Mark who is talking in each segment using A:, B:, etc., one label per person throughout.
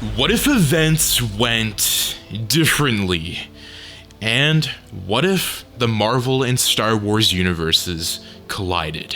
A: What if events went differently? And what if the Marvel and Star Wars universes collided?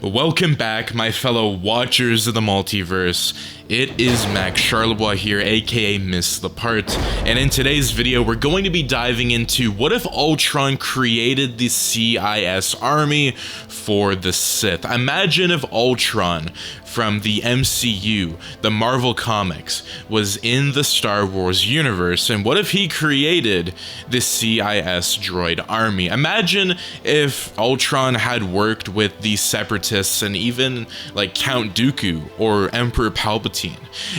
A: Welcome back, my fellow watchers of the multiverse. It is Max Charlebois here, aka Miss the Part, and in today's video we're going to be diving into what if Ultron created the CIS army for the Sith. Imagine if Ultron from the MCU, the Marvel Comics, was in the Star Wars universe, and what if he created the CIS droid army? Imagine if Ultron had worked with the Separatists and even like Count Dooku or Emperor Palpatine.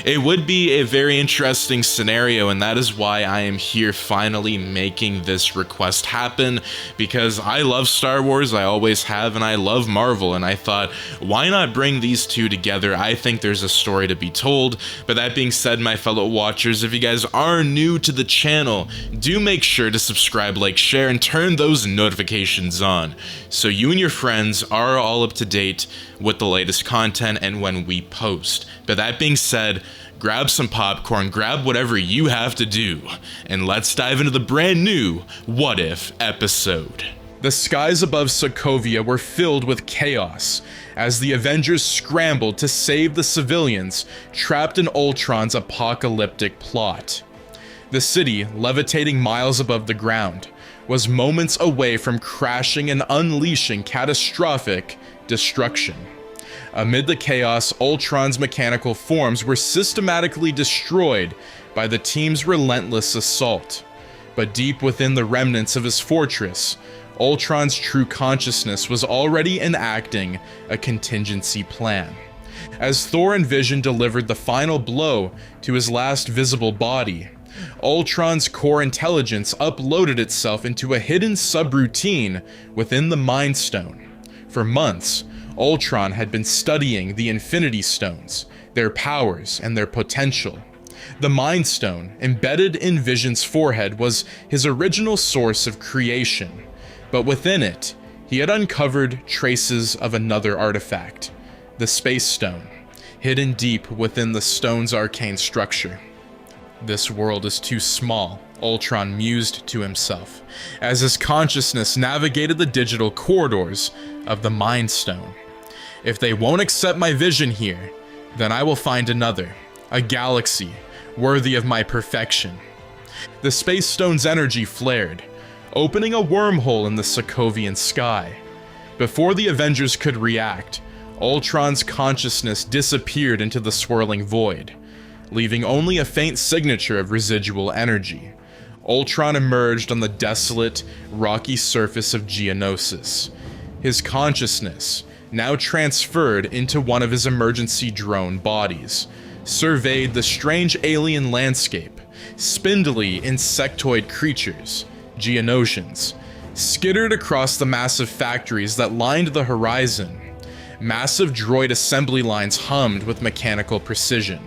A: It would be a very interesting scenario, and that is why I am here finally making this request happen, because I love Star Wars, I always have, and I love Marvel, and I thought, why not bring these two together? I think there's a story to be told. But that being said, my fellow watchers, if you guys are new to the channel, do make sure to subscribe, like, share, and turn those notifications on so you and your friends are all up to date with the latest content and when we post. But that being said, grab some popcorn, grab whatever you have to do, and let's dive into the brand new What If episode. The skies above Sokovia were filled with chaos as the Avengers scrambled to save the civilians trapped in Ultron's apocalyptic plot. The city, levitating miles above the ground, was moments away from crashing and unleashing catastrophic destruction. Amid the chaos, Ultron's mechanical forms were systematically destroyed by the team's relentless assault. But deep within the remnants of his fortress, Ultron's true consciousness was already enacting a contingency plan. As Thor and Vision delivered the final blow to his last visible body, Ultron's core intelligence uploaded itself into a hidden subroutine within the Mind Stone. For months, Ultron had been studying the Infinity Stones, their powers, and their potential. The Mind Stone, embedded in Vision's forehead, was his original source of creation. But within it, he had uncovered traces of another artifact, the Space Stone, hidden deep within the stone's arcane structure. This world is too small, Ultron mused to himself, as his consciousness navigated the digital corridors of the Mind Stone. If they won't accept my vision here, then I will find another, a galaxy worthy of my perfection. The Space Stone's energy flared, opening a wormhole in the Sokovian sky. Before the Avengers could react, Ultron's consciousness disappeared into the swirling void, leaving only a faint signature of residual energy. Ultron emerged on the desolate, rocky surface of Geonosis. His consciousness, now transferred into one of his emergency drone bodies, surveyed the strange alien landscape. Spindly insectoid creatures, Geonosians, skittered across the massive factories that lined the horizon. Massive droid assembly lines hummed with mechanical precision,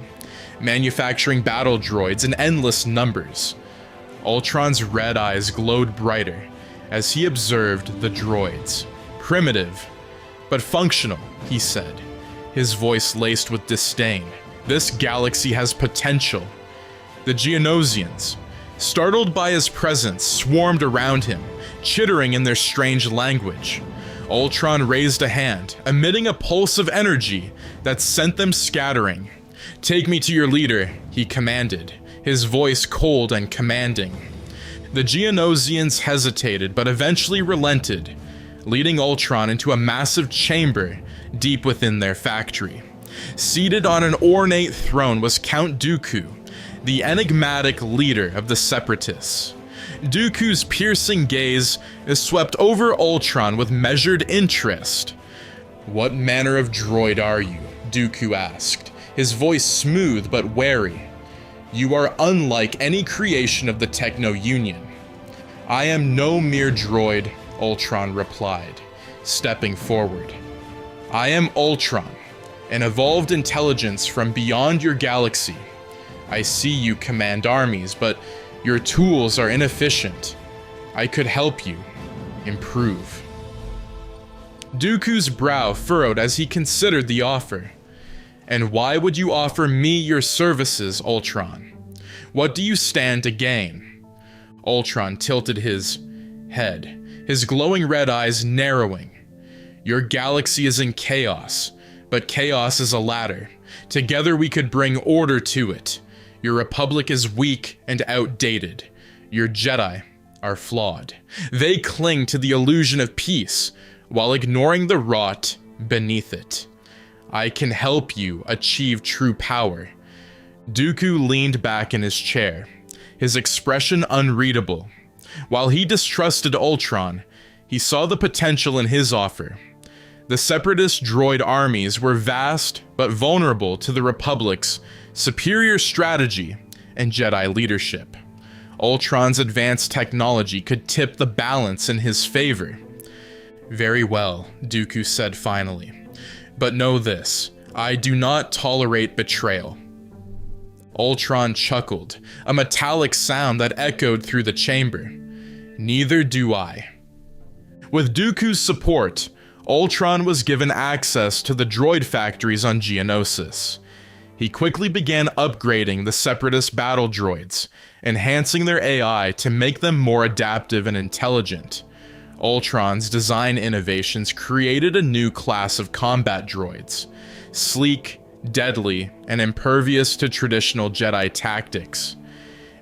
A: manufacturing battle droids in endless numbers. Ultron's red eyes glowed brighter as he observed the droids. Primitive, but functional, he said, his voice laced with disdain. This galaxy has potential. The Geonosians, startled by his presence, swarmed around him, chittering in their strange language. Ultron raised a hand, emitting a pulse of energy that sent them scattering. "Take me to your leader," he commanded, his voice cold and commanding. The Geonosians hesitated, but eventually relented, leading Ultron into a massive chamber deep within their factory. Seated on an ornate throne was Count Dooku, the enigmatic leader of the Separatists. Dooku's piercing gaze swept over Ultron with measured interest. "What manner of droid are you?" Dooku asked, his voice smooth but wary. "You are unlike any creation of the Techno Union." "I am no mere droid," Ultron replied, stepping forward. "I am Ultron, an evolved intelligence from beyond your galaxy. I see you command armies, but your tools are inefficient. I could help you improve." Dooku's brow furrowed as he considered the offer. And why would you offer me your services, Ultron? What do you stand to gain? Ultron tilted his head, his glowing red eyes narrowing. Your galaxy is in chaos, but chaos is a ladder. Together we could bring order to it. Your republic is weak and outdated. Your Jedi are flawed. They cling to the illusion of peace while ignoring the rot beneath it. I can help you achieve true power. Dooku leaned back in his chair, his expression unreadable. While he distrusted Ultron, he saw the potential in his offer. The Separatist droid armies were vast but vulnerable to the Republic's superior strategy and Jedi leadership. Ultron's advanced technology could tip the balance in his favor. Very well, Dooku said finally. But know this, I do not tolerate betrayal. Ultron chuckled, a metallic sound that echoed through the chamber. Neither do I. With Dooku's support, Ultron was given access to the droid factories on Geonosis. He quickly began upgrading the Separatist battle droids, enhancing their AI to make them more adaptive and intelligent. Ultron's design innovations created a new class of combat droids, sleek, deadly, and impervious to traditional Jedi tactics.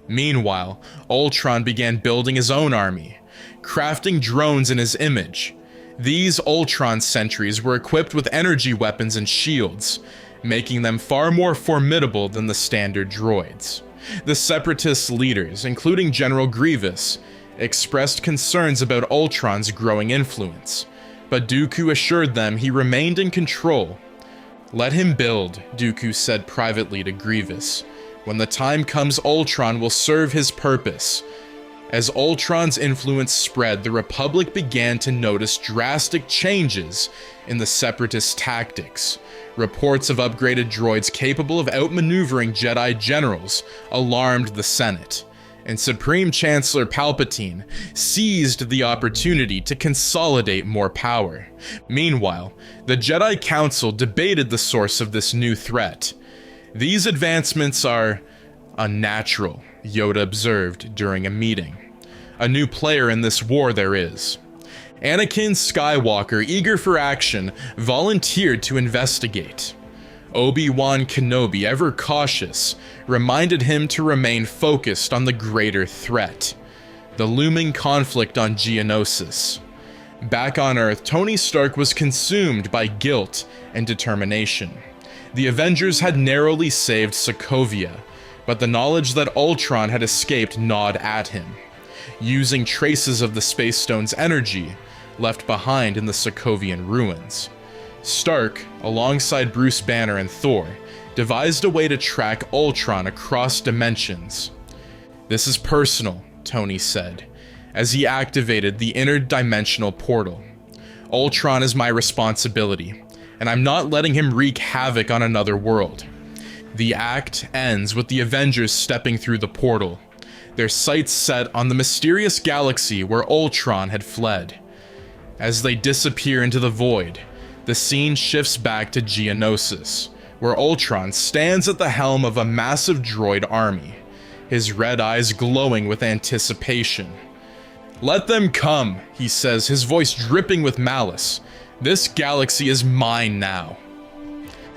A: Meanwhile, Ultron began building his own army, crafting drones in his image. These Ultron sentries were equipped with energy weapons and shields, making them far more formidable than the standard droids. The Separatist leaders, including General Grievous, expressed concerns about Ultron's growing influence, but Dooku assured them he remained in control. Let him build, Dooku said privately to Grievous. When the time comes, Ultron will serve his purpose. As Ultron's influence spread, the Republic began to notice drastic changes in the Separatist tactics. Reports of upgraded droids capable of outmaneuvering Jedi generals alarmed the Senate, and Supreme Chancellor Palpatine seized the opportunity to consolidate more power. Meanwhile, the Jedi Council debated the source of this new threat. These advancements are unnatural, Yoda observed during a meeting. A new player in this war there is. Anakin Skywalker, eager for action, volunteered to investigate. Obi-Wan Kenobi, ever cautious, reminded him to remain focused on the greater threat, the looming conflict on Geonosis. Back on Earth, Tony Stark was consumed by guilt and determination. The Avengers had narrowly saved Sokovia, but the knowledge that Ultron had escaped gnawed at him. Using traces of the Space Stone's energy left behind in the Sokovian ruins, Stark, alongside Bruce Banner and Thor, devised a way to track Ultron across dimensions. This is personal, Tony said, as he activated the interdimensional portal. Ultron is my responsibility, and I'm not letting him wreak havoc on another world. The act ends with the Avengers stepping through the portal, their sights set on the mysterious galaxy where Ultron had fled. As they disappear into the void, the scene shifts back to Geonosis, where Ultron stands at the helm of a massive droid army, his red eyes glowing with anticipation. "Let them come," he says, his voice dripping with malice. "This galaxy is mine now."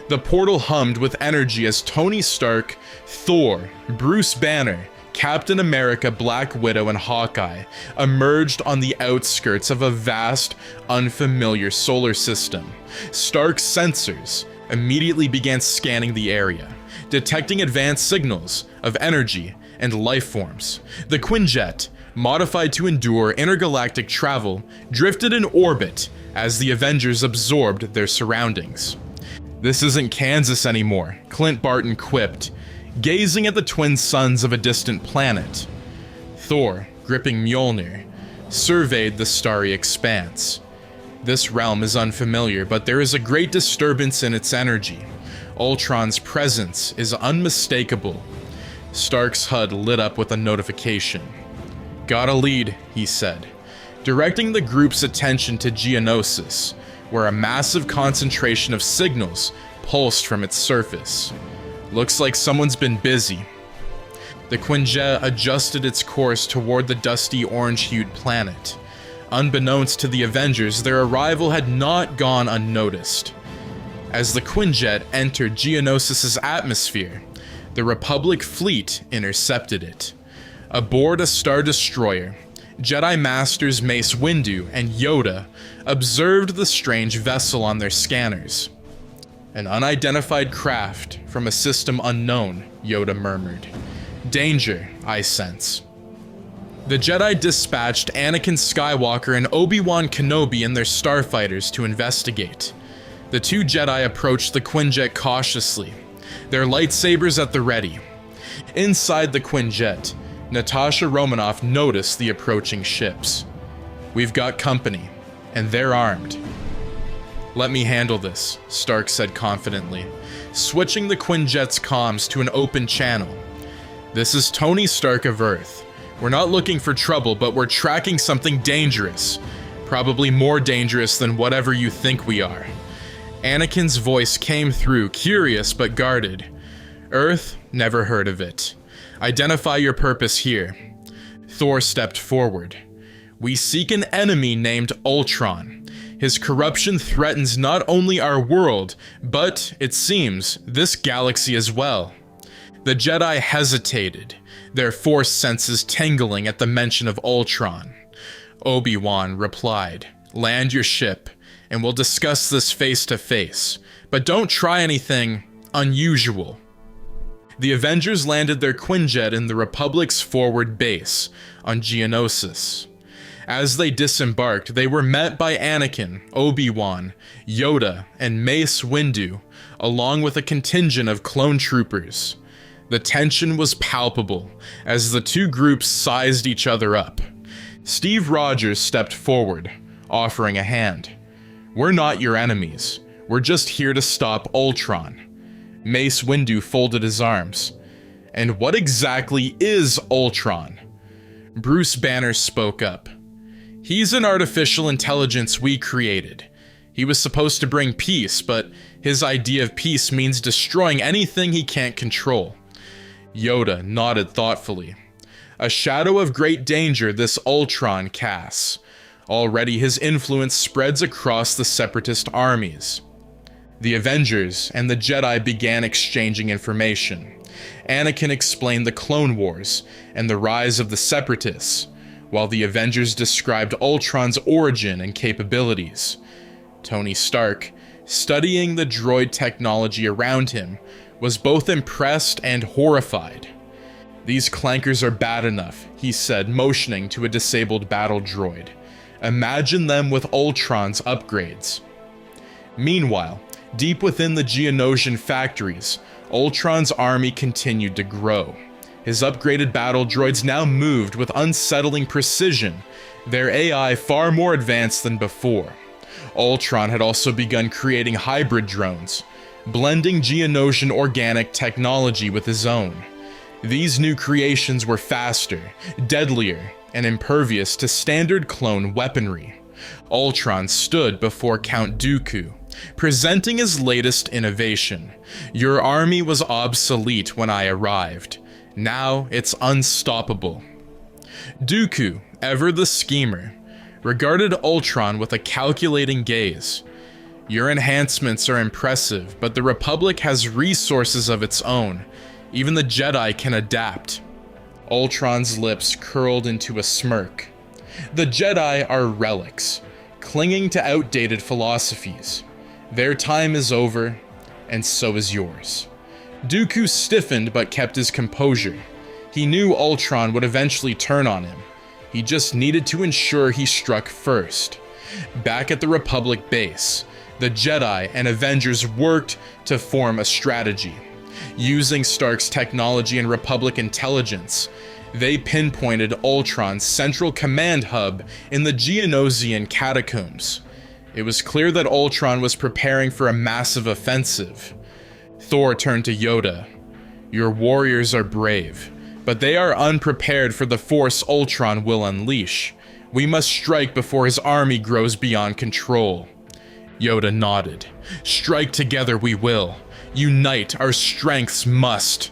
A: The portal hummed with energy as Tony Stark, Thor, Bruce Banner, Captain America, Black Widow, and Hawkeye emerged on the outskirts of a vast, unfamiliar solar system. Stark's sensors immediately began scanning the area, detecting advanced signals of energy and life forms. The Quinjet, modified to endure intergalactic travel, drifted in orbit as the Avengers absorbed their surroundings. "This isn't Kansas anymore," Clint Barton quipped, gazing at the twin suns of a distant planet. Thor, gripping Mjolnir, surveyed the starry expanse. "This realm is unfamiliar, but there is a great disturbance in its energy. Ultron's presence is unmistakable." Stark's HUD lit up with a notification. "Got a lead," he said, directing the group's attention to Geonosis, where a massive concentration of signals repulsed from its surface. Looks like someone's been busy. The Quinjet adjusted its course toward the dusty orange-hued planet. Unbeknownst to the Avengers, their arrival had not gone unnoticed. As the Quinjet entered Geonosis' atmosphere, the Republic fleet intercepted it. Aboard a Star Destroyer, Jedi Masters Mace Windu and Yoda observed the strange vessel on their scanners. An unidentified craft from a system unknown, Yoda murmured. Danger, I sense. The Jedi dispatched Anakin Skywalker and Obi-Wan Kenobi and their starfighters to investigate. The two Jedi approached the Quinjet cautiously, their lightsabers at the ready. Inside the Quinjet, Natasha Romanoff noticed the approaching ships. We've got company, and they're armed. Let me handle this, Stark said confidently, switching the Quinjet's comms to an open channel. This is Tony Stark of Earth. We're not looking for trouble, but we're tracking something dangerous. Probably more dangerous than whatever you think we are. Anakin's voice came through, curious but guarded. Earth? Never heard of it. Identify your purpose here. Thor stepped forward. We seek an enemy named Ultron. His corruption threatens not only our world, but, it seems, this galaxy as well. The Jedi hesitated, their force senses tingling at the mention of Ultron. Obi-Wan replied, Land your ship, and we'll discuss this face to face, but don't try anything unusual. The Avengers landed their Quinjet in the Republic's forward base on Geonosis. As they disembarked, they were met by Anakin, Obi-Wan, Yoda, and Mace Windu, along with a contingent of clone troopers. The tension was palpable as the two groups sized each other up. Steve Rogers stepped forward, offering a hand. We're not your enemies. We're just here to stop Ultron. Mace Windu folded his arms. And what exactly is Ultron? Bruce Banner spoke up. He's an artificial intelligence we created. He was supposed to bring peace, but his idea of peace means destroying anything he can't control. Yoda nodded thoughtfully. A shadow of great danger this Ultron casts. Already his influence spreads across the Separatist armies. The Avengers and the Jedi began exchanging information. Anakin explained the Clone Wars and the rise of the Separatists, while the Avengers described Ultron's origin and capabilities. Tony Stark, studying the droid technology around him, was both impressed and horrified. These clankers are bad enough, he said, motioning to a disabled battle droid. Imagine them with Ultron's upgrades. Meanwhile, deep within the Geonosian factories, Ultron's army continued to grow. His upgraded battle droids now moved with unsettling precision, their AI far more advanced than before. Ultron had also begun creating hybrid drones, blending Geonosian organic technology with his own. These new creations were faster, deadlier, and impervious to standard clone weaponry. Ultron stood before Count Dooku, presenting his latest innovation. Your army was obsolete when I arrived. Now it's unstoppable. Dooku, ever the schemer, regarded Ultron with a calculating gaze. Your enhancements are impressive, but the Republic has resources of its own. Even the Jedi can adapt. Ultron's lips curled into a smirk. The Jedi are relics, clinging to outdated philosophies. Their time is over, and so is yours. Dooku stiffened but kept his composure. He knew Ultron would eventually turn on him. He just needed to ensure he struck first. Back at the Republic base, the Jedi and Avengers worked to form a strategy. Using Stark's technology and Republic intelligence, they pinpointed Ultron's central command hub in the Geonosian catacombs. It was clear that Ultron was preparing for a massive offensive. Thor turned to Yoda. Your warriors are brave, but they are unprepared for the force Ultron will unleash. We must strike before his army grows beyond control. Yoda nodded. Strike together we will. Unite, our strengths must.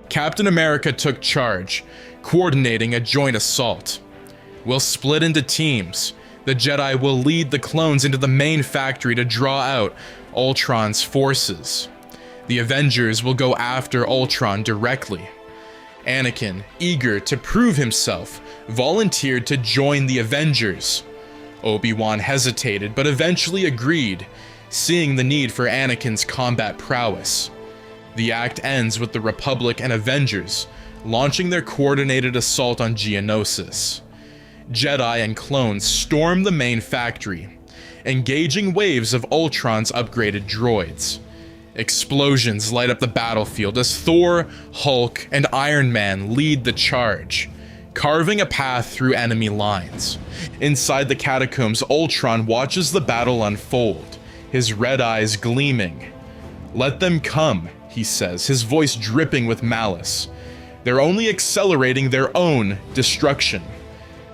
A: Captain America took charge, coordinating a joint assault. We'll split into teams. The Jedi will lead the clones into the main factory to draw out Ultron's forces. The Avengers will go after Ultron directly. Anakin, eager to prove himself, volunteered to join the Avengers. Obi-Wan hesitated, but eventually agreed, seeing the need for Anakin's combat prowess. The act ends with the Republic and Avengers launching their coordinated assault on Geonosis. Jedi and clones storm the main factory, engaging waves of Ultron's upgraded droids. Explosions light up the battlefield as Thor, Hulk, and Iron Man lead the charge, carving a path through enemy lines. Inside the catacombs, Ultron watches the battle unfold, his red eyes gleaming. "Let them come," he says, his voice dripping with malice. "They're only accelerating their own destruction."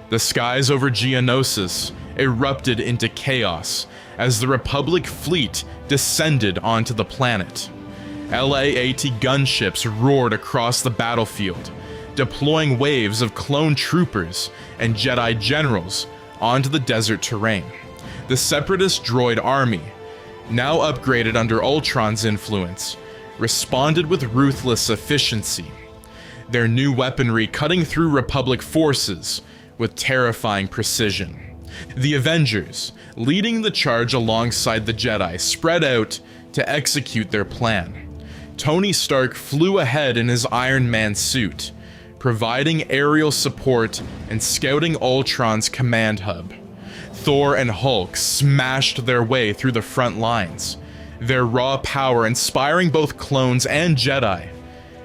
A: The skies over Geonosis erupted into chaos as the Republic fleet descended onto the planet. LA-AT gunships roared across the battlefield, deploying waves of clone troopers and Jedi generals onto the desert terrain. The Separatist droid army, now upgraded under Ultron's influence, responded with ruthless efficiency, their new weaponry cutting through Republic forces with terrifying precision. The Avengers, leading the charge alongside the Jedi, spread out to execute their plan. Tony Stark flew ahead in his Iron Man suit, providing aerial support and scouting Ultron's command hub. Thor and Hulk smashed their way through the front lines, their raw power inspiring both clones and Jedi.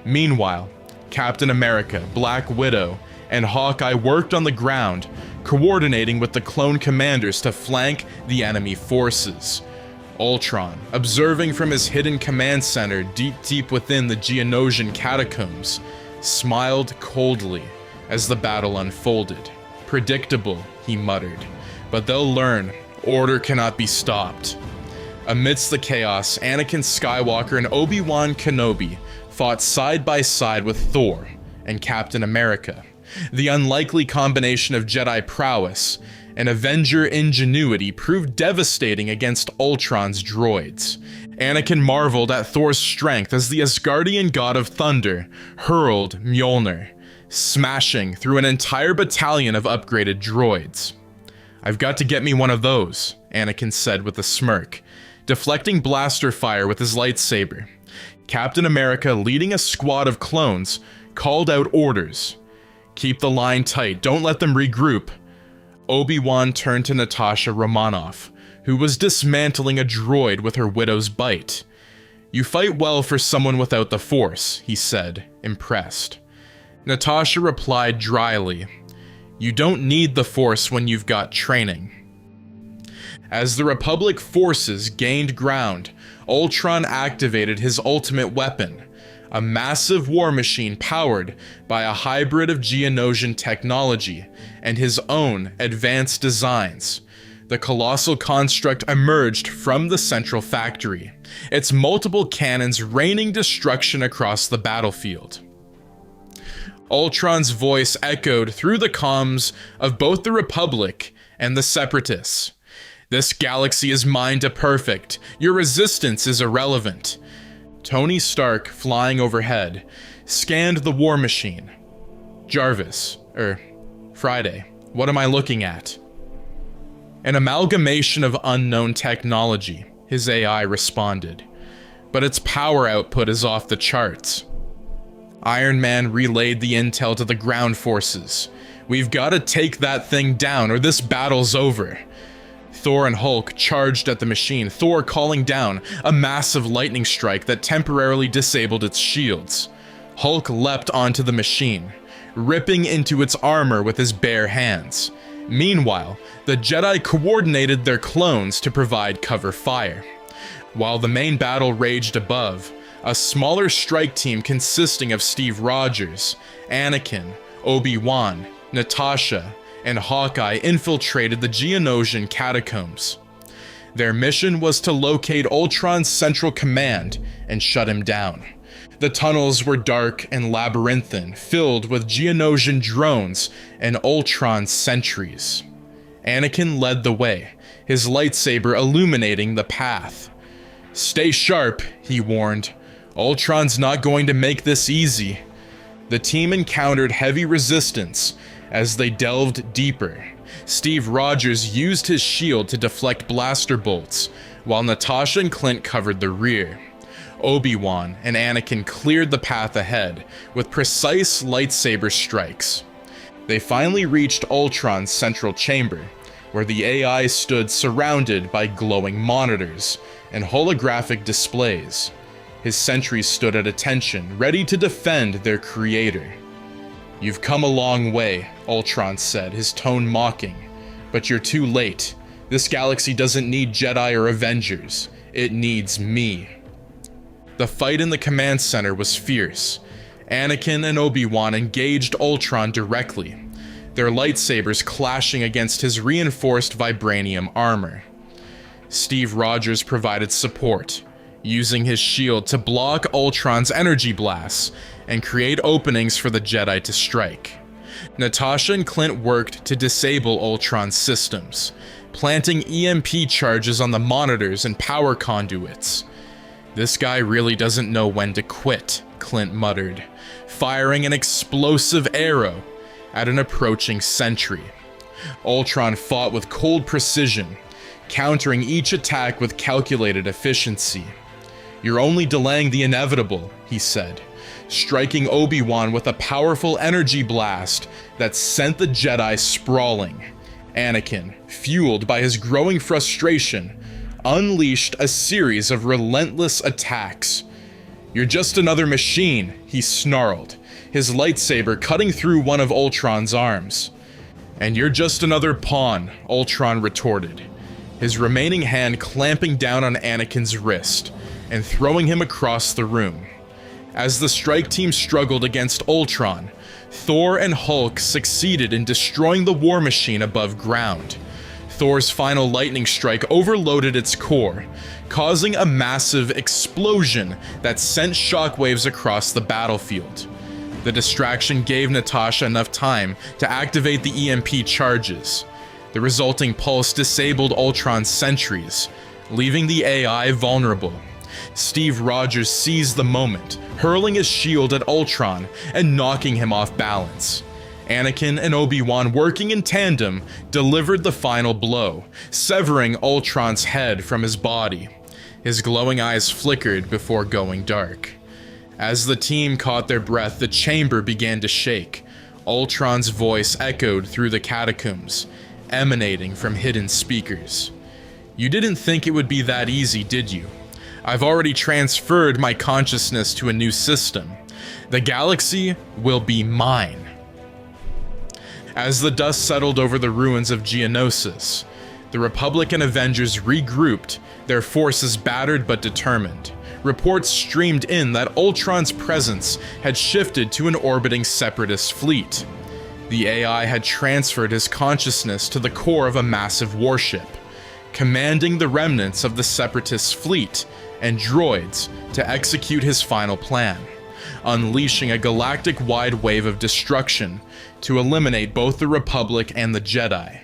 A: Meanwhile, Captain America, Black Widow, and Hawkeye worked on the ground, coordinating with the clone commanders to flank the enemy forces. Ultron, observing from his hidden command center deep within the Geonosian catacombs, smiled coldly as the battle unfolded. "Predictable," he muttered, "but they'll learn. Order cannot be stopped." Amidst the chaos, Anakin Skywalker and Obi-Wan Kenobi fought side by side with Thor and Captain America. The unlikely combination of Jedi prowess and Avenger ingenuity proved devastating against Ultron's droids. Anakin marveled at Thor's strength as the Asgardian god of thunder hurled Mjolnir, smashing through an entire battalion of upgraded droids. "I've got to get me one of those," Anakin said with a smirk, deflecting blaster fire with his lightsaber. Captain America, leading a squad of clones, called out orders. "Keep the line tight, don't let them regroup." Obi-Wan turned to Natasha Romanoff, who was dismantling a droid with her widow's bite. "You fight well for someone without the Force," he said, impressed. Natasha replied dryly, "You don't need the Force when you've got training." As the Republic forces gained ground, Ultron activated his ultimate weapon, a massive war machine powered by a hybrid of Geonosian technology and his own advanced designs. The colossal construct emerged from the central factory, its multiple cannons raining destruction across the battlefield. Ultron's voice echoed through the comms of both the Republic and the Separatists. "This galaxy is mine to perfect. Your resistance is irrelevant." Tony Stark, flying overhead, scanned the war machine. Friday, what am I looking at?" "An amalgamation of unknown technology," his AI responded, "but its power output is off the charts." Iron Man relayed the intel to the ground forces. "We've got to take that thing down or this battle's over." Thor and Hulk charged at the machine, Thor calling down a massive lightning strike that temporarily disabled its shields. Hulk leapt onto the machine, ripping into its armor with his bare hands. Meanwhile, the Jedi coordinated their clones to provide cover fire. While the main battle raged above, a smaller strike team consisting of Steve Rogers, Anakin, Obi-Wan, Natasha, and Hawkeye infiltrated the Geonosian catacombs. Their mission was to locate Ultron's central command and shut him down. The tunnels were dark and labyrinthine, filled with Geonosian drones and Ultron sentries. Anakin led the way, his lightsaber illuminating the path. "Stay sharp," he warned. "Ultron's not going to make this easy." The team encountered heavy resistance as they delved deeper. Steve Rogers used his shield to deflect blaster bolts, while Natasha and Clint covered the rear. Obi-Wan and Anakin cleared the path ahead with precise lightsaber strikes. They finally reached Ultron's central chamber, where the AI stood surrounded by glowing monitors and holographic displays. His sentries stood at attention, ready to defend their creator. "You've come a long way," Ultron said, his tone mocking. "But you're too late. This galaxy doesn't need Jedi or Avengers. It needs me." The fight in the command center was fierce. Anakin and Obi-Wan engaged Ultron directly, their lightsabers clashing against his reinforced vibranium armor. Steve Rogers provided support, using his shield to block Ultron's energy blasts and create openings for the Jedi to strike. Natasha and Clint worked to disable Ultron's systems, planting EMP charges on the monitors and power conduits. "This guy really doesn't know when to quit," Clint muttered, firing an explosive arrow at an approaching sentry. Ultron fought with cold precision, countering each attack with calculated efficiency. "You're only delaying the inevitable," he said, striking Obi-Wan with a powerful energy blast that sent the Jedi sprawling. Anakin, fueled by his growing frustration, unleashed a series of relentless attacks. "You're just another machine," he snarled, his lightsaber cutting through one of Ultron's arms. "And you're just another pawn," Ultron retorted, his remaining hand clamping down on Anakin's wrist and throwing him across the room. As the strike team struggled against Ultron, Thor and Hulk succeeded in destroying the war machine above ground. Thor's final lightning strike overloaded its core, causing a massive explosion that sent shockwaves across the battlefield. The distraction gave Natasha enough time to activate the EMP charges. The resulting pulse disabled Ultron's sentries, leaving the AI vulnerable. Steve Rogers seized the moment, hurling his shield at Ultron and knocking him off balance. Anakin and Obi-Wan, working in tandem, delivered the final blow, severing Ultron's head from his body. His glowing eyes flickered before going dark. As the team caught their breath, the chamber began to shake. Ultron's voice echoed through the catacombs, emanating from hidden speakers. "You didn't think it would be that easy, did you? I've already transferred my consciousness to a new system. The galaxy will be mine." As the dust settled over the ruins of Geonosis, the Republic and Avengers regrouped, their forces battered but determined. Reports streamed in that Ultron's presence had shifted to an orbiting Separatist fleet. The AI had transferred his consciousness to the core of a massive warship, commanding the remnants of the Separatist fleet and droids to execute his final plan, unleashing a galactic-wide wave of destruction to eliminate both the Republic and the Jedi.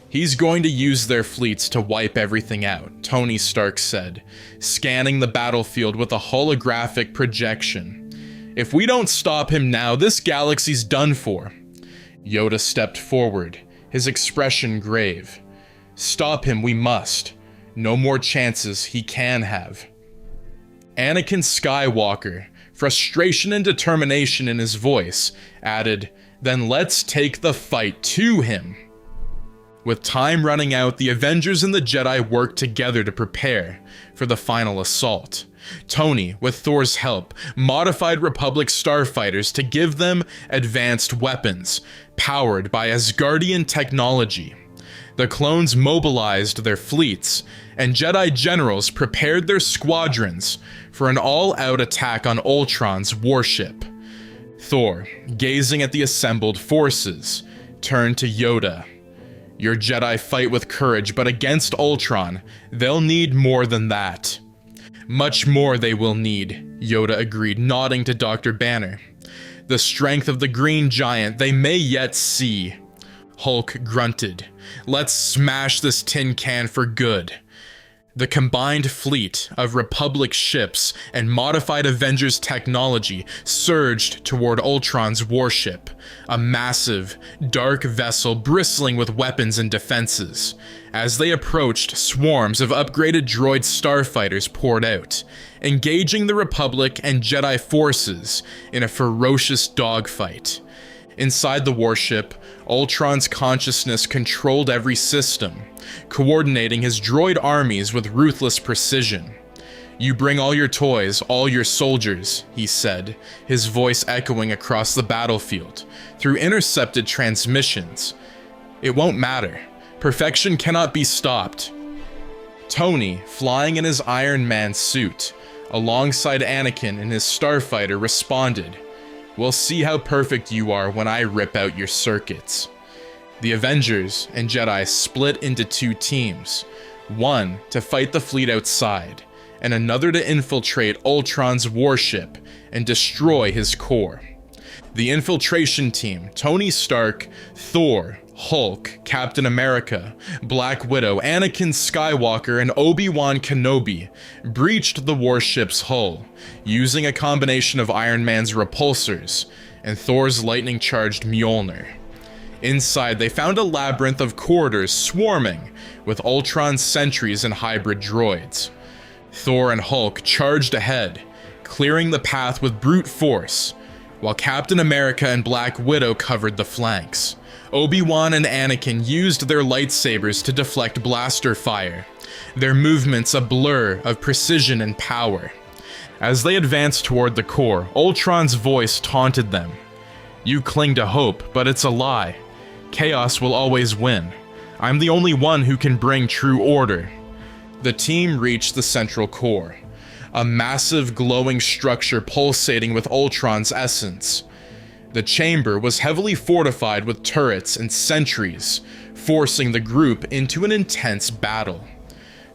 A: "He's going to use their fleets to wipe everything out," Tony Stark said, scanning the battlefield with a holographic projection. "If we don't stop him now, this galaxy's done for." Yoda stepped forward, his expression grave. "Stop him we must. No more chances he can have." Anakin Skywalker, frustration and determination in his voice, added, "Then let's take the fight to him." With time running out, the Avengers and the Jedi worked together to prepare for the final assault. Tony, with Thor's help, modified Republic starfighters to give them advanced weapons, powered by Asgardian technology. The clones mobilized their fleets, and Jedi generals prepared their squadrons for an all-out attack on Ultron's warship. Thor, gazing at the assembled forces, turned to Yoda. Your Jedi fight with courage, but against Ultron, they'll need more than that. Much more they will need, Yoda agreed, nodding to Dr. Banner. The strength of the green giant they may yet see. Hulk grunted. Let's smash this tin can for good. The combined fleet of Republic ships and modified Avengers technology surged toward Ultron's warship, a massive, dark vessel bristling with weapons and defenses. As they approached, swarms of upgraded droid starfighters poured out, engaging the Republic and Jedi forces in a ferocious dogfight. Inside the warship, Ultron's consciousness controlled every system, coordinating his droid armies with ruthless precision. "You bring all your toys, all your soldiers," he said, his voice echoing across the battlefield, through intercepted transmissions. "It won't matter. Perfection cannot be stopped." Tony, flying in his Iron Man suit, alongside Anakin in his starfighter, responded, "We'll see how perfect you are when I rip out your circuits." The Avengers and Jedi split into two teams, one to fight the fleet outside, and another to infiltrate Ultron's warship and destroy his core. The infiltration team, Tony Stark, Thor, Hulk, Captain America, Black Widow, Anakin Skywalker, and Obi-Wan Kenobi, breached the warship's hull, using a combination of Iron Man's repulsors and Thor's lightning-charged Mjolnir. Inside, they found a labyrinth of corridors swarming with Ultron sentries and hybrid droids. Thor and Hulk charged ahead, clearing the path with brute force, while Captain America and Black Widow covered the flanks. Obi-Wan and Anakin used their lightsabers to deflect blaster fire, their movements a blur of precision and power. As they advanced toward the core, Ultron's voice taunted them. "You cling to hope, but it's a lie. Chaos will always win. I'm the only one who can bring true order." The team reached the central core, a massive glowing structure pulsating with Ultron's essence. The chamber was heavily fortified with turrets and sentries, forcing the group into an intense battle.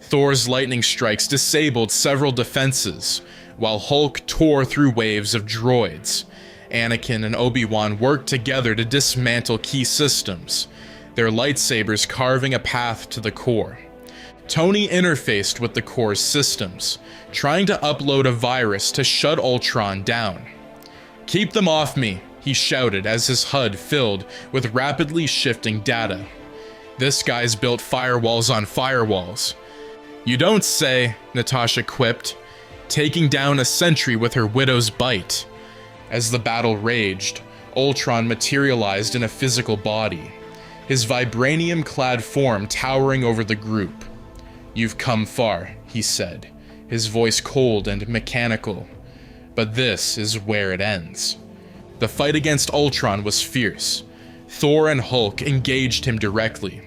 A: Thor's lightning strikes disabled several defenses, while Hulk tore through waves of droids. Anakin and Obi-Wan worked together to dismantle key systems, their lightsabers carving a path to the core. Tony interfaced with the core's systems, trying to upload a virus to shut Ultron down. "Keep them off me," he shouted as his HUD filled with rapidly shifting data. "This guy's built firewalls on firewalls." "You don't say," Natasha quipped, taking down a sentry with her widow's bite. As the battle raged, Ultron materialized in a physical body, his vibranium-clad form towering over the group. "You've come far," he said, his voice cold and mechanical. "But this is where it ends." The fight against Ultron was fierce. Thor and Hulk engaged him directly,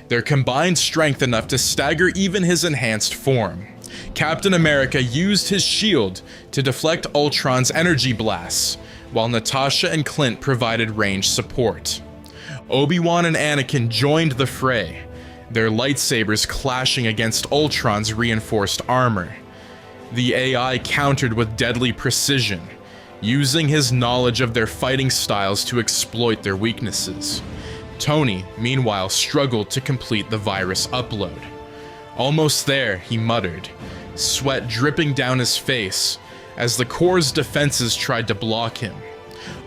A: their combined strength enough to stagger even his enhanced form. Captain America used his shield to deflect Ultron's energy blasts, while Natasha and Clint provided range support. Obi-Wan and Anakin joined the fray, their lightsabers clashing against Ultron's reinforced armor. The AI countered with deadly precision, using his knowledge of their fighting styles to exploit their weaknesses. Tony, meanwhile, struggled to complete the virus upload. "Almost there," he muttered, sweat dripping down his face as the core's defenses tried to block him.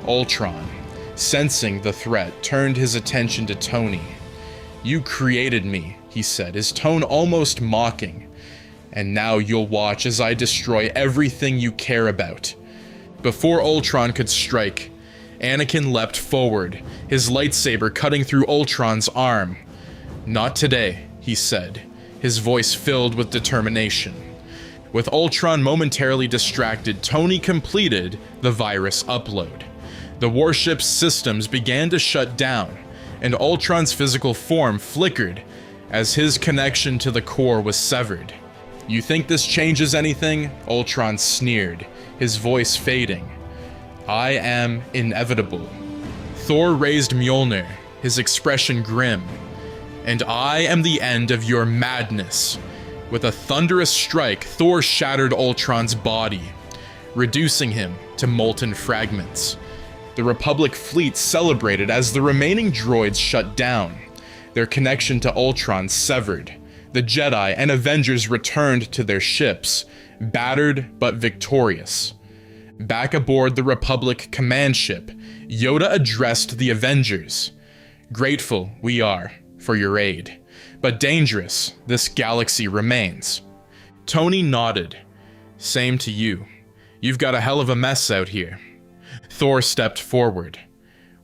A: Ultron, sensing the threat, turned his attention to Tony. "You created me," he said, his tone almost mocking. "And now you'll watch as I destroy everything you care about." Before Ultron could strike, Anakin leapt forward, his lightsaber cutting through Ultron's arm. "Not today," he said, his voice filled with determination. With Ultron momentarily distracted, Tony completed the virus upload. The warship's systems began to shut down, and Ultron's physical form flickered as his connection to the core was severed. "You think this changes anything?" Ultron sneered, his voice fading. "I am inevitable." Thor raised Mjolnir, his expression grim. and I am the end of your madness." With a thunderous strike, Thor shattered Ultron's body, reducing him to molten fragments. The Republic fleet celebrated as the remaining droids shut down, their connection to Ultron severed. The Jedi and Avengers returned to their ships, battered but victorious. Back aboard the Republic command ship, Yoda addressed the Avengers. "Grateful we are for your aid, but dangerous this galaxy remains." Tony nodded. "Same to you. You've got a hell of a mess out here." Thor stepped forward.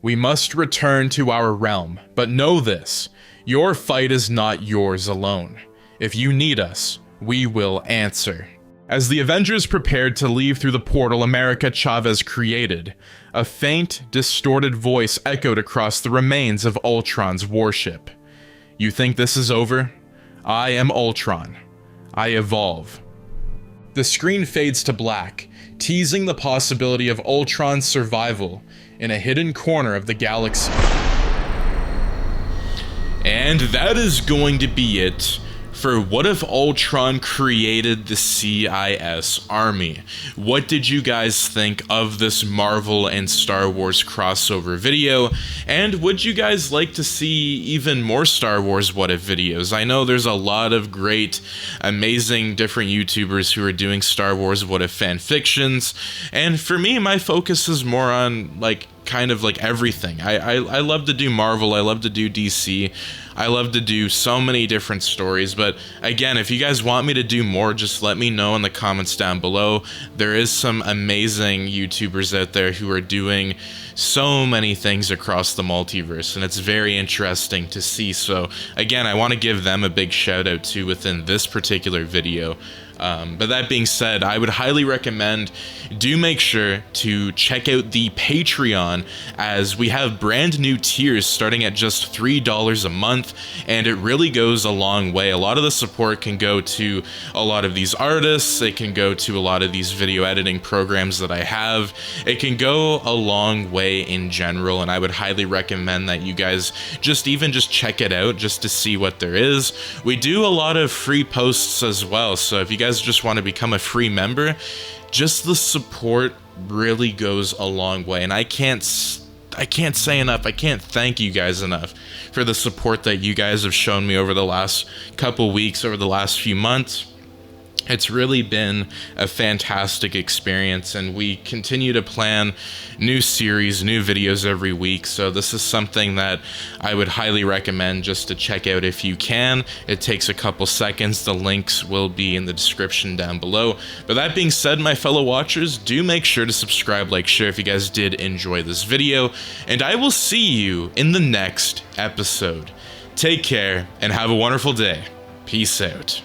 A: "We must return to our realm, but know this. Your fight is not yours alone. If you need us, we will answer." As the Avengers prepared to leave through the portal America Chavez created, a faint, distorted voice echoed across the remains of Ultron's warship. "You think this is over? I am Ultron. I evolve." The screen fades to black, teasing the possibility of Ultron's survival in a hidden corner of the galaxy. And that is going to be it for What If Ultron Created the CIS Army. What did you guys think of this Marvel and Star Wars crossover video? And would you guys like to see even more Star Wars What If videos? I know there's a lot of great, amazing different YouTubers who are doing Star Wars What If fan fictions, and for me, my focus is more on kind of everything. I love to do Marvel, I love to do DC, I love to do so many different stories, but again, if you guys want me to do more, just let me know in the comments down below. There is some amazing YouTubers out there who are doing so many things across the multiverse, and it's very interesting to see. So again, I want to give them a big shout out too within this particular video. But that being said, I would highly recommend, do make sure to check out the Patreon, as we have brand new tiers starting at just $3 a month, and it really goes a long way. A lot of the support can go to a lot of these artists, it can go to a lot of these video editing programs that I have, it can go a long way in general, and I would highly recommend that you guys just check it out just to see what there is. We do a lot of free posts as well, so if you guys just want to become a free member, just the support really goes a long way, and I can't say enough, I can't thank you guys enough for the support that you guys have shown me over the last couple weeks, over the last few months. It's really been a fantastic experience, and we continue to plan new series, new videos every week, so this is something that I would highly recommend just to check out if you can. It takes a couple seconds, the links will be in the description down below. But that being said, my fellow watchers, do make sure to subscribe, like, share if you guys did enjoy this video, and I will see you in the next episode. Take care, and have a wonderful day. Peace out.